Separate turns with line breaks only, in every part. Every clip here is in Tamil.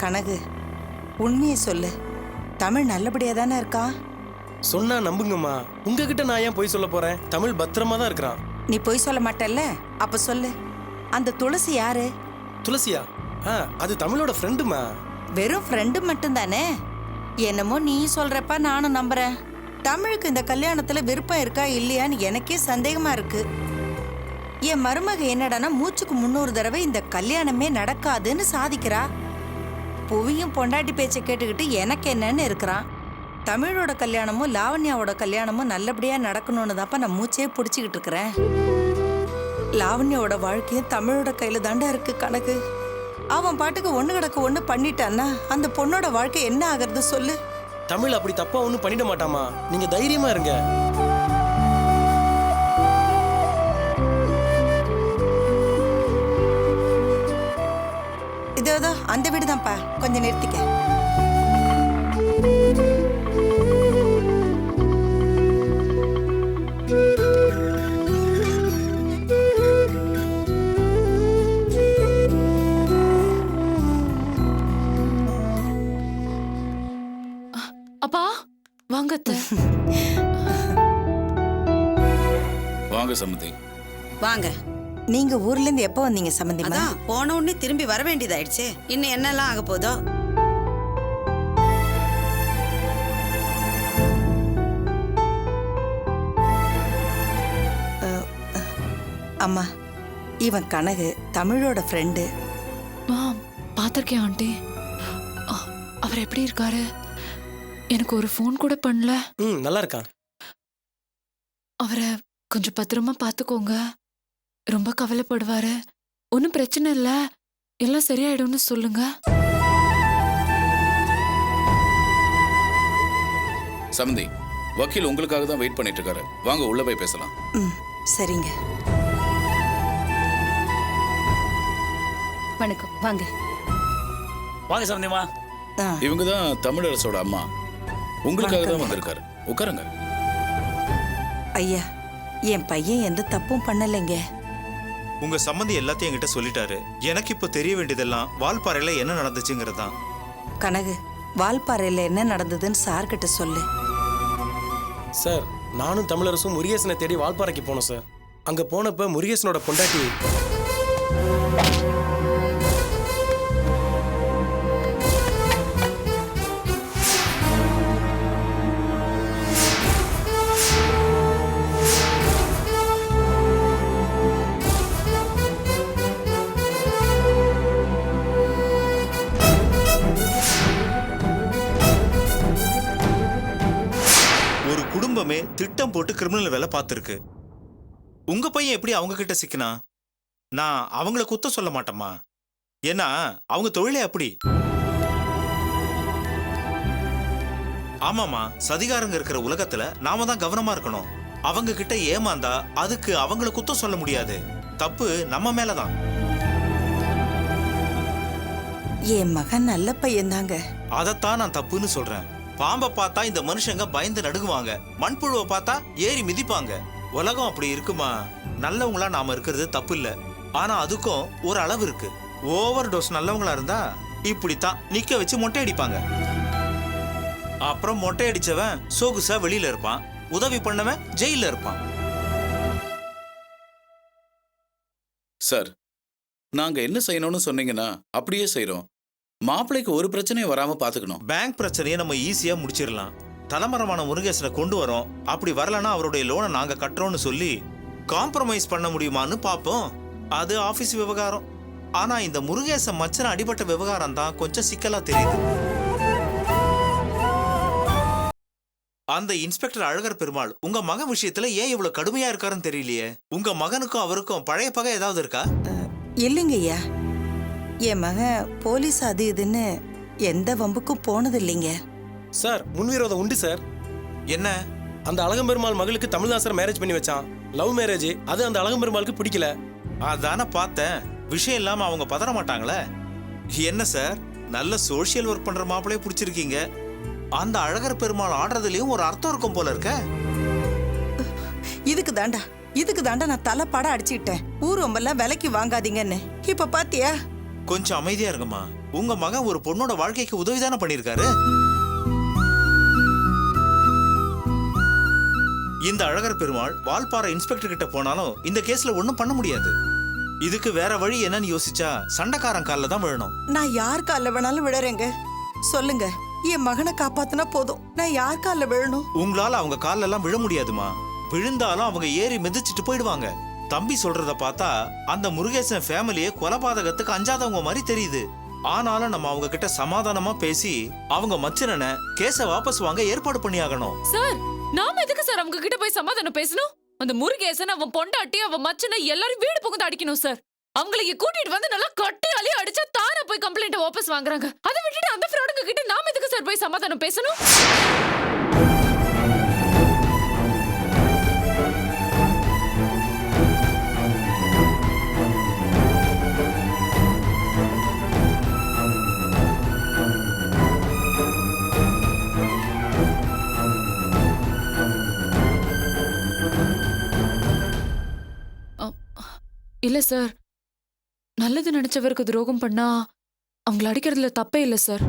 கனகு, உண்மையை சொல்லு. தமிழ் நல்லபடியா தானே இருக்கா?
சொன்னா நம்புங்கம்மா. உங்ககிட்ட நான் ஏன் போய் சொல்ல போறேன்? தமிழ் பத்திரமா தான் இருக்கிறான்.
நீ பொய் சொல்ல மாட்டல்ல? அப்ப சொல்லு, அந்த துளசி யாரு?
துளசியா? அது தமிழோட ஃப்ரெண்டுமா.
வெறும் ஃப்ரெண்டு மட்டும்தானே? என்னமோ நீ சொல்றப்ப நானும் நம்புறேன். தமிழுக்கு இந்த கல்யாணத்துல விருப்பம் இருக்கா இல்லையான்னு எனக்கே சந்தேகமா இருக்கு. என் மருமக என்னடானா மூச்சுக்கு 300 தடவை இந்த கல்யாணமே நடக்காதுன்னு சாதிக்கிறா. புவியும் பொண்டாட்டி பேச்சை கேட்டுக்கிட்டு எனக்கு என்னன்னு இருக்கிறான். தமிழோட கல்யாணமும் லாவண்யாவோட கல்யாணமும் நல்லபடியா நடக்கணும்னு தான்ப்பா நான் மூச்சே பிடிச்சிக்கிட்டு இருக்கிறேன். லாவண்யாவோட வாழ்க்கையும் தமிழோட கையில தாண்டா இருக்கு கணக்கு. அவன் பாட்டுக்கு ஒண்ணு கிடக்க ஒண்ணு பண்ணிட்டான்னா அந்த பொண்ணோட வாழ்க்கை என்ன ஆகுறது சொல்லு.
தமிழ் அப்படி தப்பா ஒன்றும் பண்ணிட மாட்டாமா. நீங்க தைரியமா இருங்க.
இதோ அந்த வீடு தான்ப்பா, கொஞ்சம் நிறுத்திக்க.
அப்பா வாங்க.
வாங்க சம்மந்தி.
வாங்க.
நீங்க ஊர்ல இருந்து எப்போ வந்தீங்க சம்பந்திமா?
அதான் போன உடனே திரும்பி வர வேண்டியதாயிடுச்சு. இன்னும் என்னெல்லாம் ஆக போதோ.
அம்மா, இவன் கனகு, தமிழோட ஃப்ரெண்டு.
பாத்திருக்கேன் ஆண்டி. அவர் எப்படி இருக்காரு? எனக்கு ஒரு ஃபோன் கூட பண்ணல.
நல்லா இருக்கான்.
அவரை கொஞ்சம் பத்திரமா பாத்துக்கோங்க. ரொம்ப கவலைப்படுவாரு. ஒன்னும் பிரச்சனை இல்ல, எல்லாம் சரியாயிடும்னு சொல்லுங்க.
சம்மந்தி, வக்கீல் உங்களுக்காக தான் வெயிட் பண்ணிட்டு இருக்காரு. வாங்க உள்ள போய் பேசலாம்.
சரிங்க.
வணக்கம். வாங்க
வாங்க சம்பந்திமா.
இவங்க தான் தமிழரசோட அம்மா. உங்களுக்காக தான் வந்திருக்காரு. உட்காருங்க.
ஐயா, என் பையன் எந்த தப்பும் பண்ணலைங்க.
உங்க சம்மந்தி எல்லாத்தையும் என்கிட்ட சொல்லிட்டாரு. எனக்கு இப்போ தெரிய வேண்டியதெல்லாம் வால்பாறையில என்ன நடந்துச்சுங்கிறது தான்.
கனகு, வால்பாறையில என்ன நடந்ததுன்னு சார்கிட்ட சொல்லு.
சார், நானும் தமிழரசும் முருகேசனை தேடி வால்பாறைக்கு போனோம் சார். அங்க போனப்ப முருகேசனோட பொண்டாட்டி
குடும்பமே திட்டம் போட்டு கிரிமினல் வேலை பார்த்துருக்கு. உங்க பையன் எப்படி அவங்க கிட்ட சிக்கினா? நான் அவங்கள குத்த சொல்ல மாட்டேமா. ஏன்னா அவங்க தொழிலே அப்படி. ஆமாமா, சதிகாரங்க இருக்கிற உலகத்துல நாம தான் கவனமா இருக்கணும். அவங்க கிட்ட ஏமாந்தா அதுக்கு அவங்கள குத்த சொல்ல முடியாது. தப்பு நம்ம மேலதான்.
என் மகன் நல்ல பையன் தாங்க.
அதத்தான் நான் தப்புன்னு சொல்றேன். பாம்பை பார்த்தா இந்த மனுஷங்க பயந்து நடுங்குவாங்க. மண்புழுவை பார்த்தா ஏறி மிதிப்பாங்க. உலகம் அப்படி இருக்குமா? நல்லவங்களா நாம இருக்கிறது தப்பு இல்ல. ஆனா அதுக்கும் ஒரு அளவு இருக்கு. ஓவர் டோஸ் நல்லவங்களா இருந்தா இப்படித்தான் நிக்க வச்சு மொட்டை அடிப்பாங்க. அப்புறம் மொட்டை அடிச்சவன் சோகுசா வெளியில இருப்பான். உதவி பண்ணவன் ஜெயில இருப்பான்.
சார், நாங்க என்ன செய்யணும்னு சொன்னீங்கன்னா அப்படியே செய்யறோம். மாப்பிள்ளைக்கு ஒரு பிரச்சனையும் வராம பாத்துக்கணும்.
பேங்க் பிரச்சனையை நம்ம ஈஸியா முடிச்சிடலாம். தலைமறைவான முருகேசனை கொண்டு வரோம். அப்படி வரலன்னா அவருடைய லோனை நாங்க கட்டுறோம்னு சொல்லி காம்ப்ரமைஸ் பண்ண முடியுமான்னு பார்ப்போம். அது ஆபீஸ் விவகாரம். ஆனா இந்த முருகேசன் மச்சன அடிபட்ட விவகாரம் தான் கொஞ்சம் சிக்கலா தெரியுது. அந்த இன்ஸ்பெக்டர் அழகர் பெருமாள் உங்க மகன் விஷயத்துல ஏன் இவ்வளவு கடுமையா இருக்காருன்னு தெரியலையே. உங்க மகனுக்கும் அவருக்கும் பழைய பகை ஏதாவது இருக்கா?
இல்லைங்க ஐயா, என் மகன் போலீஸ் அது இதுன்னு எந்த வம்புக்கும் போனது இல்லைங்க.
சார், முன்விரோதம் உண்டு சார்.
என்ன?
அந்த அழகம்பெருமாள் மகளுக்கு தமிழ்தாசர் மேரேஜ் பண்ணி வச்சான். Love marriage. அது அந்த அழகம்பெருமாளுக்கு பிடிக்கல.
அதான பார்த்தேன். விஷயம் இல்லாம அவங்க பதற மாட்டாங்களே. என்ன சார், நல்ல சோசியல் ஒர்க் பண்ற மாப்பிளையே பிடிச்சிருக்கீங்க. அந்த அழகர் பெருமாள் ஆடுறதுலயும் ஒரு அர்த்தம் இருக்கும் போல இருக்க.
இதுக்கு தாண்டா நான் தலைப்பாட அடிச்சுக்கிட்டேன். ஊர் ரொம்பெல்லாம் விலைக்கு வாங்காதீங்கன்னு. இப்ப பாத்தியா?
கொஞ்சம் அமைதியா இருங்கம்மா. உங்க மகன் ஒரு பொண்ணோட வாழ்க்கைக்கு உதவிதானே பண்ணிருக்காரு. இந்த அழகர் பெருமாள் வால்பாறை இன்ஸ்பெக்டர் கிட்ட போனாலும் இந்த கேஸ்ல ஒண்ணும் பண்ண முடியாது. இதுக்கு வேற வழி என்னன்னு யோசிச்சா சண்டைக்காரன் கால்ல தான் விழணும்.
நான் யார் காலில் வேணாலும் விழறேங்க. சொல்லுங்க, என் மகனை காப்பாத்தினா போதும். நான் யார் காலில் விழணும்?
உங்களால அவங்க கால்ல எல்லாம் விழ முடியாதுமா. விழுந்தாலும் அவங்க ஏறி மிதிச்சிட்டு போயிடுவாங்க. தம்பி சொல்றத பார்த்தா அந்த முருகேசன் ஃபேமிலியே கொலைபாதகத்துக்கு அஞ்சாதவங்க மாதிரி தெரியுது. ஆனாலும் நம்ம அவங்க கிட்ட சமாதானமா பேசி அவங்க மச்சினனை கேஸ வாபஸ் வாங்க ஏற்பாடு பண்ணி ஆகணும்.
சார், நாம எதுக்கு சார் அவங்க கிட்ட போய் சமாதானம் பேசணும்? அந்த முருகேசன், அவன் பொண்டாட்டி, அவன் மச்சனை எல்லாரும் வீடு புகுந்து அடிக்கணும் சார். அவங்களை கூட்டிட்டு வந்து நல்லா கட்டி அடிச்சா தானே போய் கம்ப்ளைண்ட் வாபஸ் வாங்குறாங்க. அதை விட்டுட்டு அந்த ஃப்ராடுங்க கிட்ட நாம எதுக்கு சார் போய் சமாதானம் பேசணும்? இல்ல சார், நல்லது நினைச்சவருக்கு துரோகம் பண்ணா அவங்கள அடிக்கிறதுல தப்பே இல்ல சார்.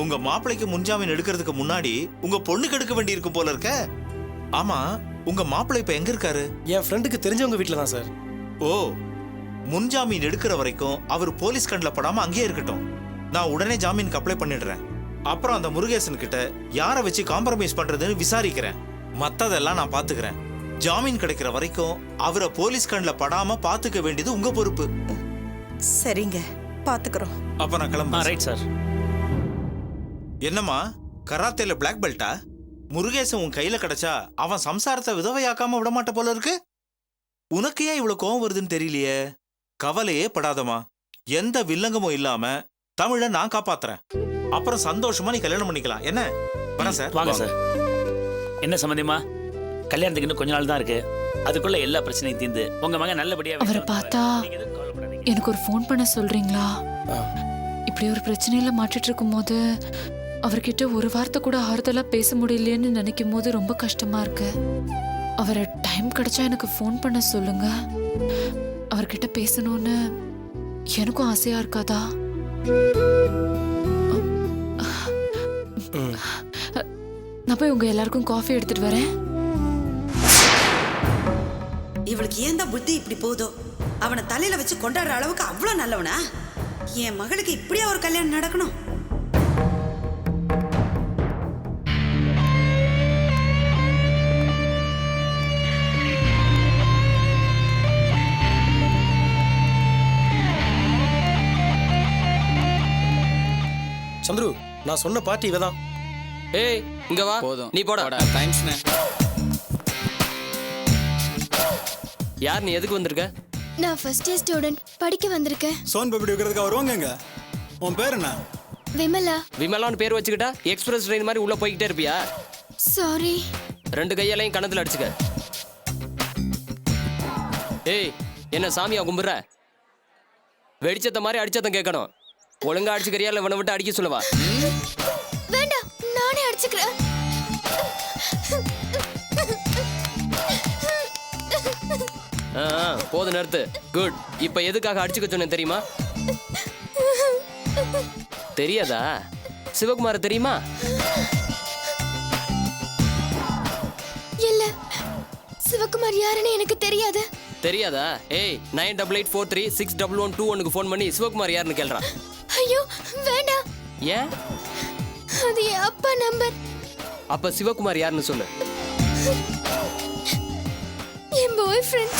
உங்க மாப்பிளைக்கு முன்ஜாமீன் எடுக்கிறதுக்கு முன்னாடி உங்க பொண்ணுக்கு எடுக்க வேண்டி இருக்கும் போல இருக்க. ஆமா, உங்க மாப்பிள்ளை இப்ப எங்க இருக்காரு?
என் ஃப்ரெண்டுக்கு தெரிஞ்சவங்க வீட்டில் தான் சார்.
ஓ, முன்ஜாமீன் எடுக்கிற வரைக்கும் அவர் போலீஸ் கண்ணில் படாம அங்கேயே இருக்கட்டும். நான் உடனே ஜாமீனுக்கு அப்ளை பண்ணிடுறேன். அப்புறம் அந்த முருகேசன் கிட்ட யாரை வச்சு காம்ப்ரமைஸ் பண்றதுன்னு விசாரிக்கிறேன். மத்ததெல்லாம் நான் பாத்துக்கிறேன். ஜாமீன் கிடைக்கிற வரைக்கும் அவரை போலீஸ் கண்ணில் படாம பாத்துக்க வேண்டியது உங்க பொறுப்பு.
சரிங்க, பாத்துக்கிறோம்.
அப்ப நான் கிளம்புறேன்.
Right sir.
என்னம்மா, கராத்தேல பிளாக் பெல்ட்டா? முருகேசன் உன் கையில கிடைச்சா அவன் சம்சாரத்தை விதவையாக்காம விட மாட்ட போல இருக்கு. உனக்கு ஏன் இவ்வளவு கோவம் வருதுன்னு தெரியலையே. கவலையே படாதமா, எந்த வில்லங்கமும் இல்லாம தமிழை நான் காப்பாத்துறேன். அப்புறம் சந்தோஷமா நீ கல்யாணம் பண்ணிக்கலாம். என்ன வரேன் சார்.
வாங்க சார். என்ன சம்பந்தியமா, கல்யாணத்துக்கு இன்னும் கொஞ்ச நாள் தான் இருக்கு. அதுக்குள்ள எல்லா பிரச்சனையும் தீர்ந்து உங்க மகன் நல்லபடியா
அவரை பார்த்தா எனக்கு ஒரு ஃபோன் பண்ண சொல்றீங்களா? இப்படி ஒரு பிரச்சனையில மாட்டிட்டு இருக்கும் போது அவர்கிட்ட ஒரு வார்த்தை கூட ஆறுதலா பேச முடியலையேன்னு நினைக்கும் போது ரொம்ப கஷ்டமா இருக்கு. அவரை டைம் கிடைச்சா எனக்கு ஃபோன் பண்ண சொல்லுங்க. அவர்கிட்ட பேசணும்னு எனக்கும் ஆசையா இருக்காதா? நான் போய் உங்க எல்லாருக்கும் காஃபி எடுத்துட்டு வரேன்.
இவளுக்கு ஏன் தான் புத்தி இப்படி போதோ? அவனை தலையில வச்சு கொண்டாடுற அளவுக்கு அவ்வளவு நல்லவனா? என் மகளுக்கு இப்படியா ஒரு கல்யாணம் நடக்கணும்?
சந்துரு, நான் சொன்ன பார்ட்டி இவதான்.
ஏய், இங்க வா.
போதும்,
நீ போடா.
தேங்க்ஸ்ண்ணே.
யார் நீ? எதுக்கு வந்திருக்க?
நான் ஃபர்ஸ்ட் இயர் ஸ்டூடெண்ட், படிக்க வந்திருக்கேன்.
சோன் பேப்பர் வைக்கிறதுக்கு வருவாங்க. உன் பேர் என்ன?
விமலா.
விமலான்னு பேர் வச்சுக்கிட்டா எக்ஸ்பிரஸ் ட்ரெயின் மாதிரி உள்ள போய்கிட்டே இருப்பியா?
சாரி.
ரெண்டு கையாலையும் கணத்துல அடிச்சுக்க. ஏய், என்ன சாமியா கும்பிடுற? வெடிச்சத்த மாதிரி அடிச்சத்தம் கேட்கணும். ஒழுங்கா அடிச்சுக்கிறியா இல்ல இவனை விட்டு அடிக்க சொல்லவா?
வேண்டாம், நானே அடிச்சுக்கிறேன்.
போது, நிறுத்து. குட். இப்ப எதுக்காக அடிச்சுக்க சொன்னேன் தெரியுமா? தெரியாதா? சிவகுமார தெரியுமா?
இல்ல, சிவகுமார் யாருன்னு எனக்கு தெரியாது.
தெரியாதா? ஏய், 9884361121 ஃபோன் பண்ணி சிவகுமார் யாருன்னு கேள்றான்.
ஐயோ வேண்டாம்.
ஏன்?
அது என் அப்பா நம்பர்.
அப்ப சிவகுமார் யாருன்னு சொல்லு.
என் பாய் ஃப்ரெண்ட்.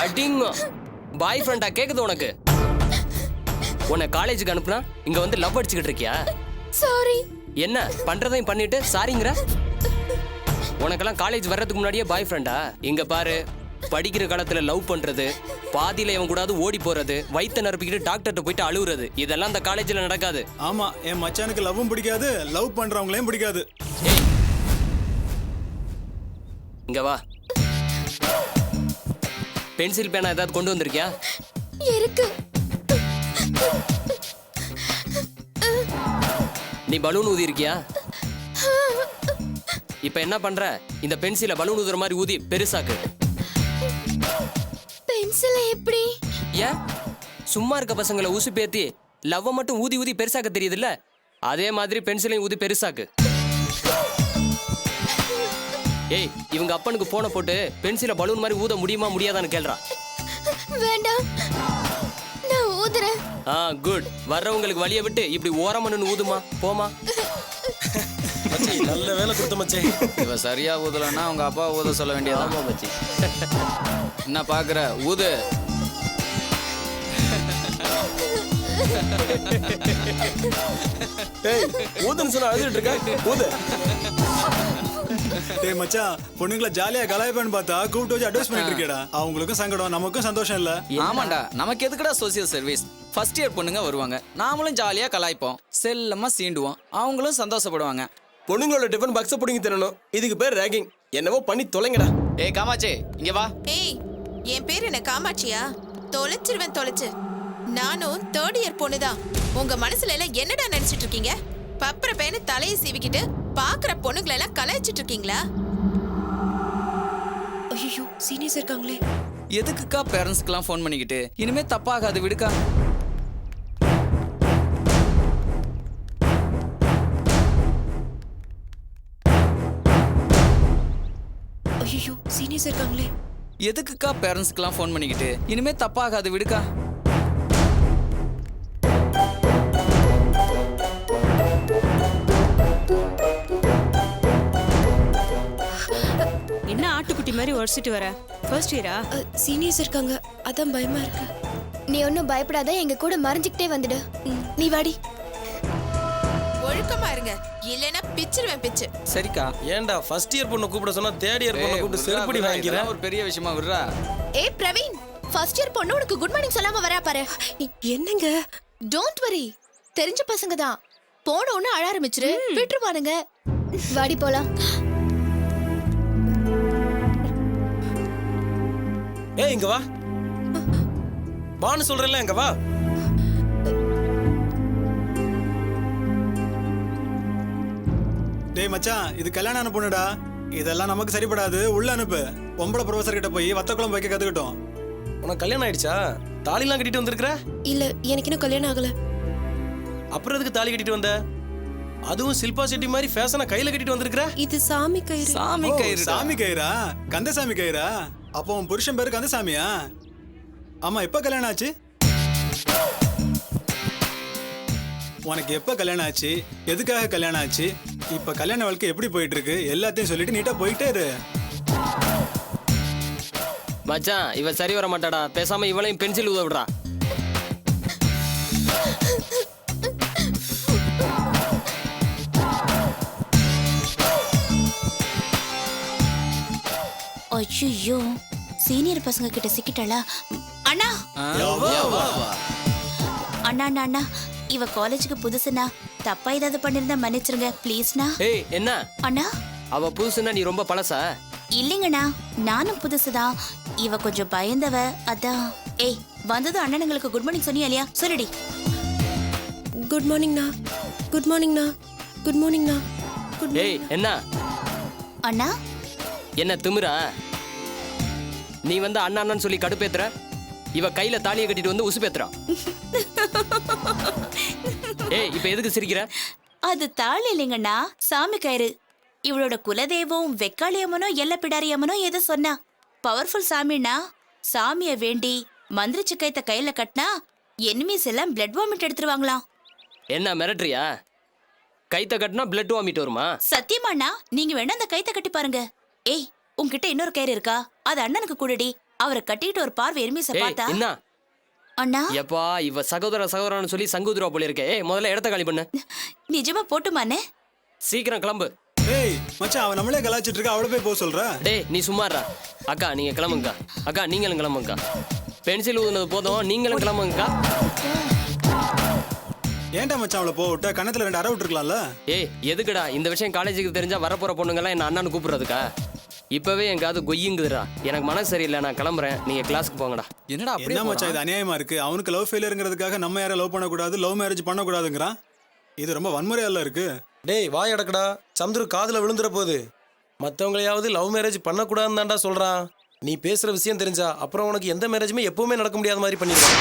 அடிங்க. பாய் ஃப்ரெண்டா கேக்குது உனக்கு? உன்னை காலேஜுக்கு அனுப்புனா இங்க வந்து லவ் அடிச்சுக்கிட்டு இருக்கியா?
சாரி.
என்ன பண்றதையும் பண்ணிட்டு சாரிங்கிற? உனக்கெல்லாம் காலேஜ் வர்றதுக்கு முன்னாடியே பாய் ஃப்ரெண்டா? இங்க பாரு, படிக்கிற காலத்துல லவ் பண்றது, பாதியில இவன் கூடாது ஓடி போறது, வயிற்ற நிரப்பிக்கிட்டு டாக்டர்கிட்ட போயிட்டு அழுகுறது, இதெல்லாம் அந்த காலேஜ்ல நடக்காது.
ஆமா, என் மச்சானுக்கு லவ்வும் பிடிக்காது, லவ் பண்றவங்களையும் பிடிக்காது.
ஏய், இங்க வா. பென்சில் பேனா ஏதாவது கொண்டு வந்திருக்கியா?
இருக்கு.
நீ பலூன் ஊதி இருக்கியா? இப்ப என்ன பண்ற? இந்த பென்சிலை பலூன் ஊதுற மாதிரி ஊதி பெருசாக்கு.
பென்சிலை எப்படி?
ஏன் சும்மா இருக்க பசங்களை ஊசி பேத்தி லவ்வை மட்டும் ஊதி ஊதி பெருசாக்க தெரியுதுல்ல, அதே மாதிரி பென்சிலையும் ஊதி பெருசாக்கு. ஏய், இவங்க அப்பனுக்கு போனை போட்டு பென்சிலை பலூன் மாதிரி ஊத முடியுமா முடியாதான்னு கேள்றா.
வேண்டாம், நான் ஊதுறேன்.
குட். வர்றவங்களுக்கு வழியை விட்டு இப்படி ஓரமன்னு ஊதுமா, போமா.
மச்சி நல்ல வேலை கொடுத்த மச்சே.
இவ சரியா ஊதலன்னா அவங்க அப்பா ஊத சொல்ல வேண்டியதாமா மச்சி. என்ன பாக்குற, ஊது.
ஏய், ஊதுன்னு சொன்னா அழுதுட்டு இருக்க, ஊது.
டேய் மச்சான், பொண்ணுங்கள ஜாலியா கலாய்ப்பான்னு பார்த்தா கூப்பிட்டு வச்சு அட்வைஸ் பண்ணிட்டு இருக்கேடா. அவங்களுக்கும் சங்கடம், நமக்கும் சந்தோஷம் இல்ல.
ஆமாண்டா, நமக்கு எதுக்குடா சோசியல் சர்வீஸ்? ஃபர்ஸ்ட் இயர் பொண்ணுங்க வருவாங்க, நாமளும் ஜாலியா கலாய்ப்போம், செல்லமா சீண்டுவோம், அவங்களும் சந்தோஷப்படுவாங்க.
பொண்ணுங்களோட டிஃபன் பாக்ஸை பிடிங்கி தரணும். இதுக்கு பேர் ரேகிங். என்னவோ பண்ணி தொலைங்கடா.
ஏய் காமாச்சே, இங்க வா.
ஏய், என் பேர் என்ன காமாட்சியா? தொலைச்சிருவேன் தொலைச்சு. நானும் தேர்ட் இயர் பொண்ணுதான். உங்க மனசுல எல்லாம் என்னடா நினைச்சிட்டு இருக்கீங்க? பப்பர பையனு தலையை சீவிக்கிட்டு பாக்குற பொண்ணுங்களை எல்லாம் கலாய்ச்சிட்டு இருக்கீங்களா?
ஐயோ, சீனியர்ஸ் இருக்காங்களே.
எதுக்குக்கா பேரண்ட்ஸ்க்குலாம் ஃபோன் பண்ணிக்கிட்டு? இனிமே தப்பாகாது, விடுக்கா.
ஐயோ, சீனியர்ஸ் இருக்காங்களே.
எதுக்குக்கா பேரண்ட்ஸ்க்குலாம் ஃபோன் பண்ணிக்கிட்டு? இனிமே தப்பாகாது, விடுக்கா.
என்ன ஆட்டுக்குட்டி மாதிரி உடச்சிட்டு வர? ஃபர்ஸ்ட் இயரா?
சீனியர்ஸ் இருக்காங்க, அதான் பயமா இருக்கு.
நீ ஒன்றும் பயப்படாத, எங்க கூட மறைஞ்சிக்கிட்டே வந்துடு. நீ வாடி.
ஒழுக்கமா இருங்க, இல்லைன்னா பிச்சிருவேன் பிச்சு.
சரிக்கா.
ஏன்டா ஃபர்ஸ்ட் இயர் பொண்ணு கூப்பிட சொன்னா தேர்ட் இயர் பொண்ணு கூப்பிட்டு செருப்படி வாங்கிக்கிறேன்.
ஒரு பெரிய விஷயமா விடுறா.
ஏய் பிரவீன், ஃபர்ஸ்ட் இயர் பொண்ணு உனக்கு குட் மார்னிங் சொல்லாம வரா பாரு.
என்னங்க?
டோன்ட் வரி, தெரிஞ்ச பசங்க தான். போன உடனே அழ ஆரம்பிச்சிரு, விட்டுருவானுங்க. வாடி போலாம்.
ஏய், இங்க வா. வான்னு சொல்றேன்ல, இங்க வா.
டேய் மச்சான், இது கல்யாணம் ஆன பொண்ணுடா. இதெல்லாம் நமக்கு சரிப்படாது, உள்ள அனுப்பு. பொம்பளை ப்ரொஃபசர் கிட்ட போய் வத்த குழம்பு வைக்க கத்துக்கிட்டோம்.
உனக்கு கல்யாணம் ஆயிடுச்சா? தாலிலாம் கட்டிட்டு வந்திருக்கிற?
இல்ல, எனக்கு இன்னும் கல்யாணம் ஆகல.
அப்புறம் எதுக்கு தாலி கட்டிட்டு வந்த? அதுவும் சில்பா செட்டி மாதிரி ஃபேஷனா கையில கட்டிட்டு வந்திருக்கிற?
இது சாமி கயிறு.
சாமி
ஓ,
கயிறு.
சாமி கயிறா? கந்தசாமி கயிறா? அப்போ உன் புருஷன் பேரு கந்தசாமியா? ஆமா, எப்ப கல்யாணம் ஆச்சு? உனக்கு எப்ப கல்யாணம் ஆச்சு? எதுக்காக கல்யாணம் ஆச்சு? இப்ப கல்யாண வாழ்க்கை எப்படி போயிட்டு இருக்கு? எல்லாத்தையும் சொல்லிட்டு நீட்டா போயிட்டே இரு.
மச்சான், இவ சரி வர மாட்டாடா. பேசாம இவளையும் பென்சில் ஊத விடுறா.
ஐயோ, சீனியர் பசங்க கிட்ட சிக்கிட்டாளா? அண்ணா அண்ணா அண்ணா அண்ணா, இவ காலேஜுக்கு புதுசுண்ணா. தப்பா ஏதாவது பண்ணிருந்தா மன்னிச்சிருங்க ப்ளீஸ்ண்ணா.
ஏய், என்ன
அண்ணா?
அவ புதுசுன்னா நீ ரொம்ப பழசா?
இல்லைங்கண்ணா, நானும் புதுசுதான். இவ கொஞ்சம் பயந்தவ, அதான். ஏய், வந்ததும் அண்ணனுங்களுக்கு குட் மார்னிங் சொன்னியா இல்லையா? சொல்லுடி.
குட் மார்னிங்ண்ணா. குட் மார்னிங்ண்ணா. குட் மார்னிங்ண்ணா.
ஏய், என்ன
அண்ணா?
என்ன திமிரா? நீ வந்து அண்ணா அண்ணான்னு சொல்லி கடுப்பேத்துற. இவ கையில தாலியை கட்டிட்டு வந்து உசுப்பேத்துறா. ஏய், இப்ப எதுக்கு சிரிக்கிற?
அது தாலி இல்லைங்கண்ணா, சாமி கயிறு. இவளோட குலதெய்வம் வெக்காளியம்மனோ எல்ல பிடாரியம்மனோ ஏதோ சொன்னா. பவர்ஃபுல் சாமின்னா, சாமிய வேண்டி மந்திரிச்சு கைத்த கையில கட்டினா எனிமீஸ் எல்லாம் பிளட் வாமிட் எடுத்துருவாங்களாம்.
என்ன மிரட்டுறியா? கைத்த கட்டினா பிளட் வாமிட் வருமா?
சத்தியமாண்ணா, நீங்க வேணா அந்த கைத்த கட்டி பாருங்க. ஏய், உன்கிட்ட இன்னொரு கயிறு இருக்கா? அது அண்ணனுக்கு கூடடி. அவரை கட்டிட்டு ஒரு பார்வை எனிமீஸ பார்த்தா.
என்ன
அண்ணா?
எப்பா, இவ சகோதரன்னு சொல்லி சங்குதுரா போல இருக்கே. ஏய், முதல்ல இடத்த காலி பண்ணு.
நிஜமா போட்டுமானே?
சீக்கிரம் கிளம்பு.
ஏய் மச்சான், அவன் நம்மளே கலாச்சிட்டு இருக்கா, அவளை போய் போக சொல்ற.
டேய், நீ சும்மாறா. அக்கா, நீங்க கிளம்புங்கக்கா. அக்கா, நீங்களும் கிளம்புங்கக்கா. பென்சில் ஊதுனது போதும், நீங்களும் கிளம்புங்கக்கா.
ஏன்டா மச்சான் அவளை போக விட்ட? கண்ணத்துல 2 அரை விட்டுருக்கலாம்ல.
ஏய், எதுக்குடா இந்த விஷயம் காலேஜுக்கு தெரிஞ்சா வரப்போற பொண்ணுங்கெல்லாம் என்ன அண்ணான்னு கூப்பிடுறதுக்கா? இப்பவே எங்காவது கொய்யுங்குதுடா. எனக்கு மனசு சரியில்லை, நான் கிளம்புறேன். நீங்க கிளாஸ்க்கு போங்கடா.
என்னடா
என்ன மச்சான், இது அநியாயமா இருக்கு. அவனுக்கு லவ் ஃபெயிலியர்ங்கிறதுக்காக நம்ம யாரை லவ் பண்ணக்கூடாது, லவ் மேரேஜ் பண்ணக்கூடாதுங்கிறான். இது ரொம்ப வன்முறையால இருக்கு.
டேய், வாய் அடக்கடா. சந்துரு காதுல விழுந்துற போகுது. மற்றவங்களையாவது லவ் மேரேஜ் பண்ணக்கூடாதுன்னு தான்டா சொல்றான். நீ பேசுற விஷயம் தெரிஞ்சா அப்புறம் உனக்கு எந்த மேரேஜுமே எப்பவுமே நடக்க முடியாத மாதிரி பண்ணிடுவேன்.